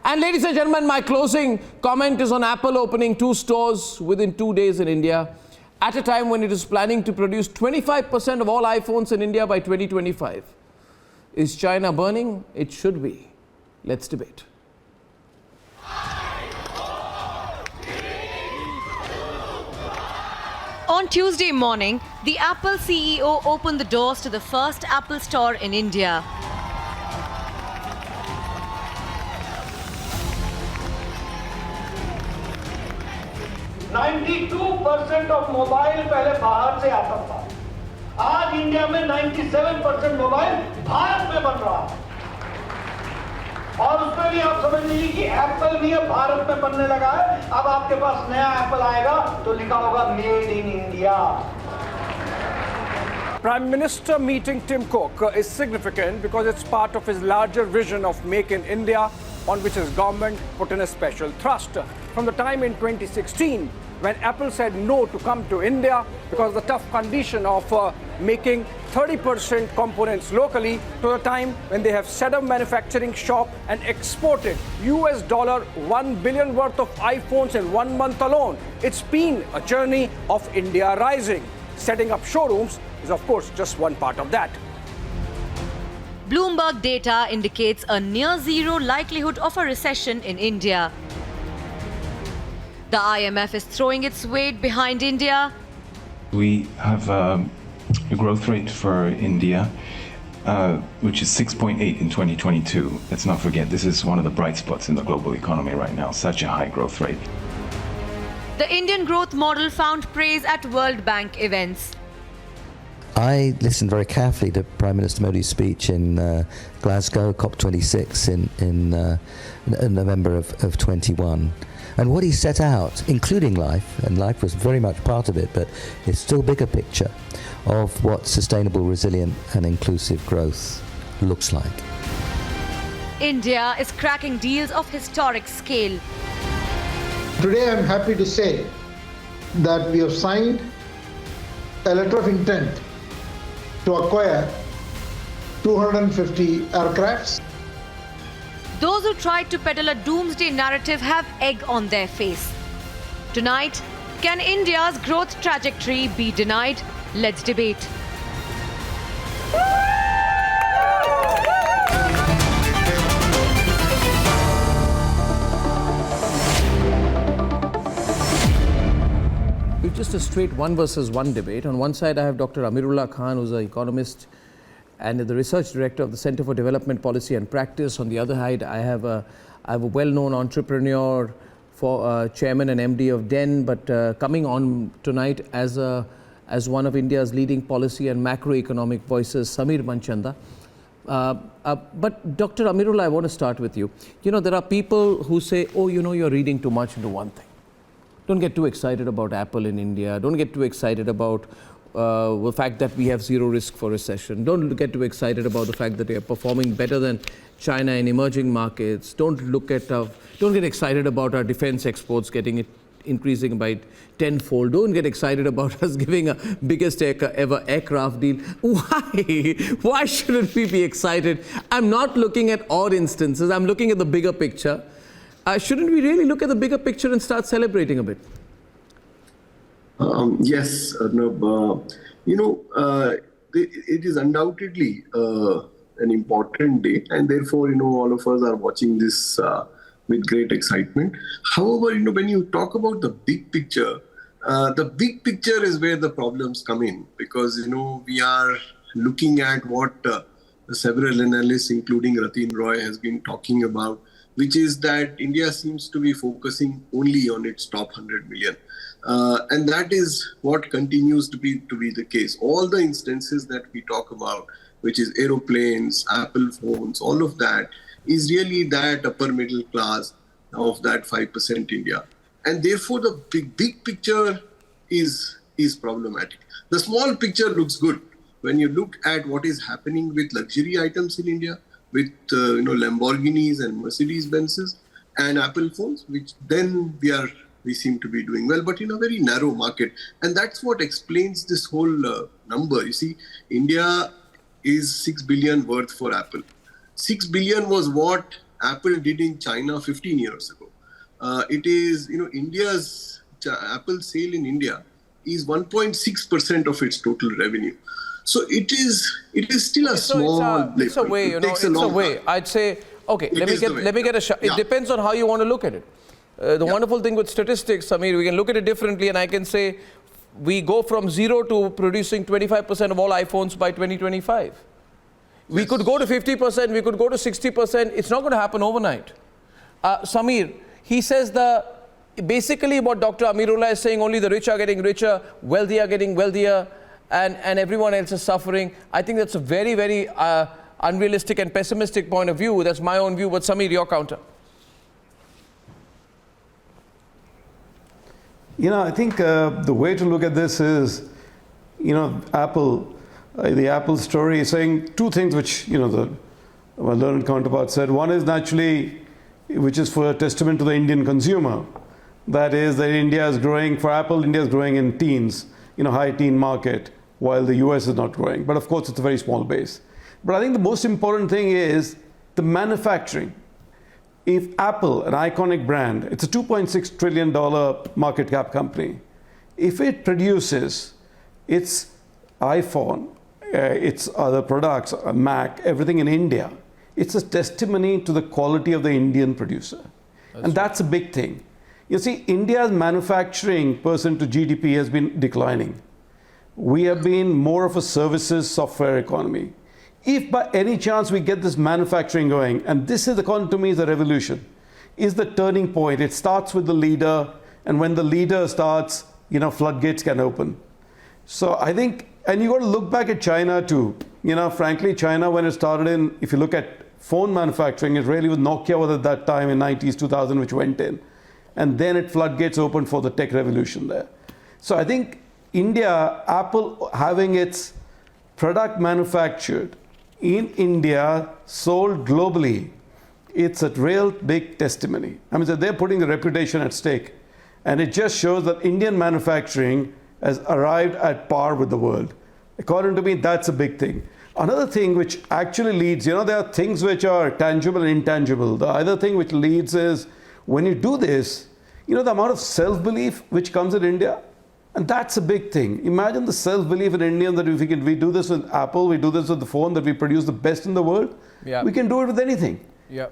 And ladies and gentlemen, my closing comment is on Apple opening 2 stores within 2 days in India at a time when it is planning to produce 25% of all iPhones in India by 2025. Is China burning? It should be. Let's debate. On Tuesday morning, the Apple CEO opened the doors to the first Apple store in India. %92 of mobile पहले बाहर से आता था। आज India में 97% mobile Bharat में बन रहा है। और उसमें भी आप समझ लीजिए कि एप्पल भी अब भारत में बनने लगा है। अब आपके पास नया एप्पल आएगा तो लिखा होगा made in India. Prime Minister meeting Tim Cook is significant because it's part of his larger vision of Make in India, on which his government put in a special thrust. From the time in 2016, when Apple said no to come to India because of the tough condition of making 30% components locally, to the time when they have set up manufacturing shop and exported $1 billion worth of iPhones in 1 month alone. It's been a journey of India rising. Setting up showrooms is, of course, just one part of that. Bloomberg data indicates a near zero likelihood of a recession in India. The IMF is throwing its weight behind India. We have a growth rate for India, which is 6.8 in 2022. Let's not forget, this is one of the bright spots in the global economy right now, such a high growth rate. The Indian growth model found praise at World Bank events. I listened very carefully to Prime Minister Modi's speech in Glasgow, COP26 in November of 21. And what he set out, including life, and life was very much part of it, but it's still bigger picture of what sustainable, resilient and inclusive growth looks like. India is cracking deals of historic scale. Today I'm happy to say that we have signed a letter of intent to acquire 250 aircrafts. Those who tried to peddle a doomsday narrative have egg on their face. Tonight, can India's growth trajectory be denied? Let's debate. It's just a straight 1 versus 1 debate. On one side, I have Dr. Amirullah Khan, who's an economist and the research director of the Center for Development Policy and Practice. On the other side, I have a well-known entrepreneur, chairman and MD of DEN, but coming on tonight as one of India's leading policy and macroeconomic voices, Samir Manchanda. But Dr. Amirullah, I want to start with you. You know, there are people who say, oh, you know, you're reading too much into one thing. Don't get too excited about Apple in India. Don't get too excited about the fact that we have zero risk for recession. Don't get too excited about the fact that we are performing better than China in emerging markets. Don't get excited about our defense exports increasing by tenfold. Don't get excited about us giving a biggest ever aircraft deal. Why? Why shouldn't we be excited? I'm not looking at odd instances. I'm looking at the bigger picture. Shouldn't we really look at the bigger picture and start celebrating a bit? Yes, Arnab. It is undoubtedly an important day, and therefore, all of us are watching this with great excitement. However, when you talk about the big picture is where the problems come in, because, we are looking at what several analysts, including Ratin Roy, has been talking about, which is that India seems to be focusing only on its top 100 million. And that is what continues to be the case. All the instances that we talk about, which is aeroplanes, Apple phones, all of that is really that upper middle class of that 5% India. And therefore, the big picture is problematic. The small picture looks good. When you look at what is happening with luxury items in India, with Lamborghinis and Mercedes-Benzes and Apple phones, which then we seem to be doing well, but in a very narrow market. And that's what explains this whole number. You see, India is 6 billion worth for Apple. 6 billion was what Apple did in China 15 years ago. It is, India's Apple sale in India is 1.6% of its total revenue. So it is still a small. It's a way, it's a way. I'd say, okay, let me get a shot. It depends on how you want to look at it. The wonderful thing with statistics, Samir, we can look at it differently, and I can say we go from 0 to producing 25% of all iPhones by 2025. We could go to 50%, we could go to 60%. It's not going to happen overnight. Samir, he says basically what Dr. Amirullah is saying, only the rich are getting richer, wealthy are getting wealthier, and everyone else is suffering. I think that's a very, very unrealistic and pessimistic point of view. That's my own view. But Samir, your counter. I think the way to look at this is, Apple, the Apple story is saying two things which, my learned counterpart said. One is naturally, which is for a testament to the Indian consumer. That is that India is growing, for Apple, India is growing in teens, high teen market, while the US is not growing. But of course, it's a very small base. But I think the most important thing is the manufacturing. If Apple, an iconic brand, it's a $2.6 trillion market cap company. If it produces its iPhone, its other products, Mac, everything in India, it's a testimony to the quality of the Indian producer. That's a big thing. You see, India's manufacturing percent to GDP has been declining. We have been more of a services software economy. If by any chance we get this manufacturing going, and this is, according to me, is the revolution, is the turning point. It starts with the leader, and when the leader starts, floodgates can open. So I think, and you got to look back at China too. Frankly, China, when it started if you look at phone manufacturing, it really was Nokia was at that time in 90s, 2000, which went in. And then floodgates opened for the tech revolution there. So I think India, Apple having its product manufactured in India, sold globally, it's a real big testimony. I mean, so they're putting the reputation at stake. And it just shows that Indian manufacturing has arrived at par with the world. According to me, that's a big thing. Another thing which actually leads, there are things which are tangible and intangible. The other thing which leads is, when you do this, the amount of self-belief which comes in India, and that's a big thing. Imagine the self-belief in India that if we do this with Apple, we do this with the phone, that we produce the best in the world, we can do it with anything.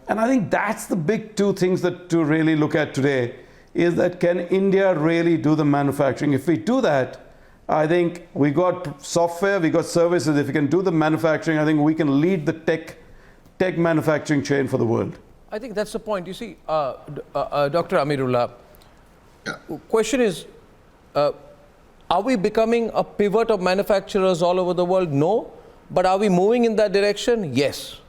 And I think that's the big two things that to really look at today, is that can India really do the manufacturing? If we do that, I think we got software, we got services. If we can do the manufacturing, I think we can lead the tech manufacturing chain for the world. I think that's the point. You see, Dr. Amirullah, question is, are we becoming a pivot of manufacturers all over the world? No. But are we moving in that direction? Yes.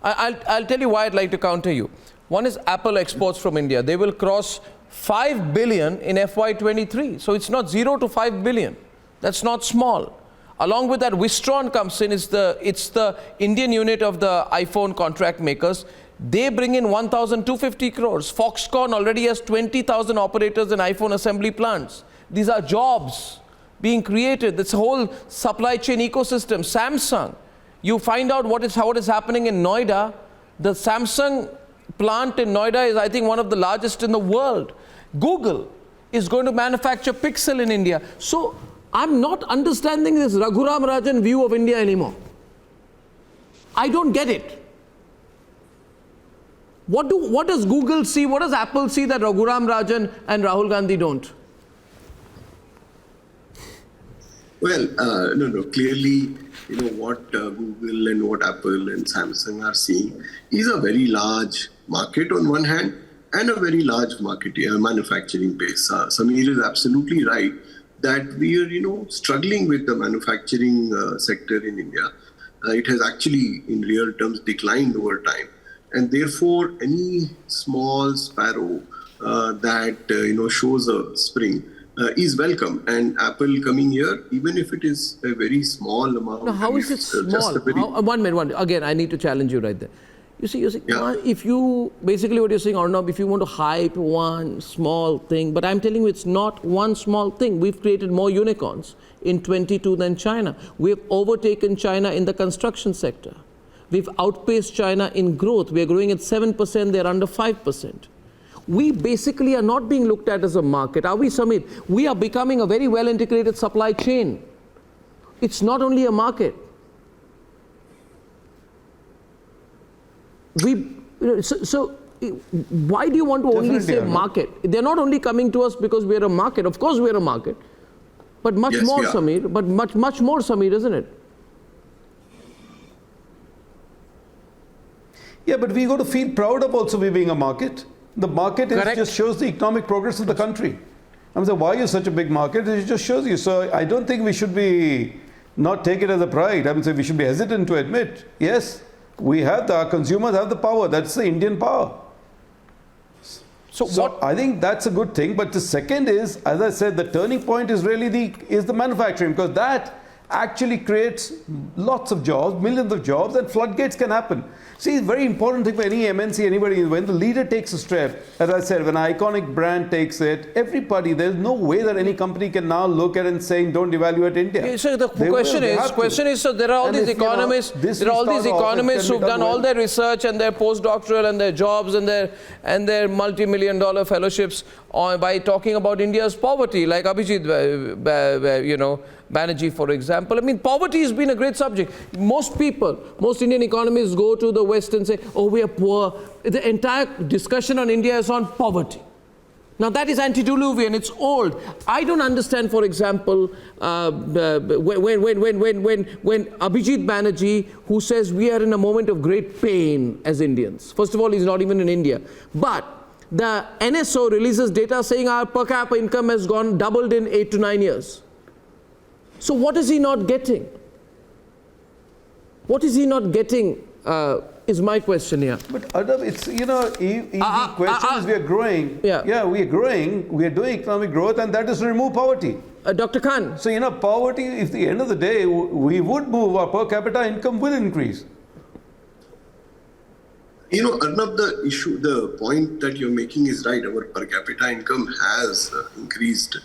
I'll tell you why I'd like to counter you. One is Apple exports from India. They will cross 5 billion in FY23. So it's not 0 to 5 billion. That's not small. Along with that, Wistron comes in. It's the Indian unit of the iPhone contract makers. They bring in 1,250 crores. Foxconn already has 20,000 operators in iPhone assembly plants. These are jobs being created. This whole supply chain ecosystem. Samsung, you find out what is happening in Noida. The Samsung plant in Noida is, I think, one of the largest in the world. Google is going to manufacture Pixel in India. So I'm not understanding this Raghuram Rajan view of India anymore. I don't get it. What does Google see? What does Apple see that Raghuram Rajan and Rahul Gandhi don't? Well, no. Clearly, what Google and what Apple and Samsung are seeing is a very large market on one hand and a very large market manufacturing base. Samir is absolutely right that we are, struggling with the manufacturing sector in India. It has actually, in real terms, declined over time. And therefore, any small sparrow that shows a spring is welcome. And Apple coming here, even if it is a very small amount. No, how is it small? One minute. Again, I need to challenge you right there. You see, if you, basically what you're saying, Arnab, if you want to hype one small thing, but I'm telling you it's not one small thing. We've created more unicorns in 22 than China. We have overtaken China in the construction sector. We've outpaced China in growth. We're growing at 7%, they're under 5%. We basically are not being looked at as a market, are we, Samir? We are becoming a very well-integrated supply chain. It's not only a market. So why do you want to only say market? They're not only coming to us because we're a market. Of course we're a market. But much more, Samir. But much more, Samir, isn't it? Yeah, but we got to feel proud of also we being a market. The market just shows the economic progress of the country. I'm saying, why are you such a big market? It just shows you. So I don't think we should be not take it as a pride. I would say we should be hesitant to admit, yes, we have our consumers have the power. That's the Indian power. So I think that's a good thing. But the second is, as I said, the turning point is really the manufacturing, because that actually creates lots of jobs, millions of jobs, and floodgates can happen. See, it's a very important thing for any MNC, anybody, when the leader takes a step, as I said, when an iconic brand takes it, everybody, there's no way that any company can now look at it and saying, don't evaluate India. Yeah, so the question is, so there are all these economists, who've done all their research and their postdoctoral and their jobs and their multi-million-dollar fellowships by talking about India's poverty, like Abhijit, Banerjee, for example. I mean, poverty has been a great subject. Most Indian economists go to the West and say, oh, we are poor. The entire discussion on India is on poverty. Now, that is antediluvian, it's old. I don't understand, for example, when Abhijit Banerjee, who says we are in a moment of great pain as Indians. First of all, he's not even in India. But the NSO releases data saying our per capita income has doubled in 8 to 9 years. So what is he not getting? What is he not getting is my question here. But Arnab, it's, easy question is we are growing. Yeah, we are growing. We are doing economic growth, and that is to remove poverty. Dr. Khan. So, poverty, if at the end of the day, we would move, our per capita income will increase. Arnab, the point that you're making is right. Our per capita income has increased,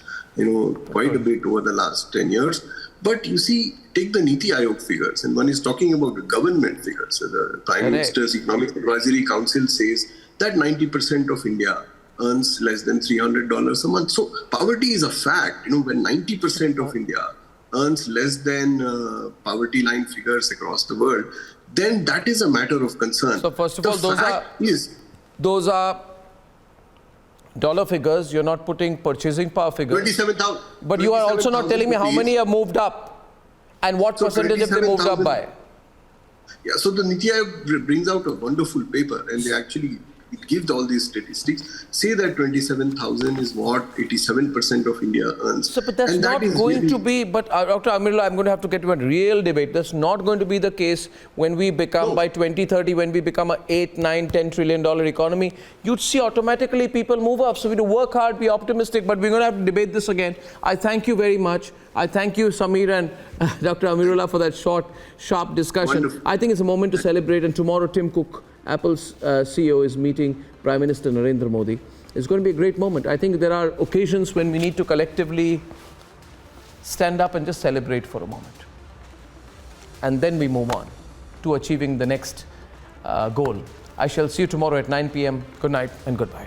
quite a bit over the last 10 years. But you see, take the Niti Aayog figures, and one is talking about the government figures. So the Prime Minister's Economic Advisory Council says that 90% of India earns less than $300 a month. So poverty is a fact. When 90% of India earns less than poverty line figures across the world, then that is a matter of concern. So first of all, those are dollar figures. You're not putting purchasing power figures. 27,000. But you are also not telling me how many have moved up and what percentage have they moved up by. Yeah, so the Niti Aayog brings out a wonderful paper, and they actually give all these statistics, say that 27,000 is what 87% of India earns. So, but that's not going to be, but Dr. Amirullah, I'm going to have to get to a real debate. That's not going to be the case when we become, by 2030, when we become an 8, 9, $10 trillion economy. You'd see automatically people move up. So we have to work hard, be optimistic, but we're going to have to debate this again. I thank you very much. I thank you, Samir and Dr. Amirullah, for that short, sharp discussion. Wonderful. I think it's a moment to celebrate, and tomorrow Tim Cook, Apple's CEO, is meeting Prime Minister Narendra Modi. It's going to be a great moment. I think there are occasions when we need to collectively stand up and just celebrate for a moment. And then we move on to achieving the next goal. I shall see you tomorrow at 9 p.m. Good night and goodbye.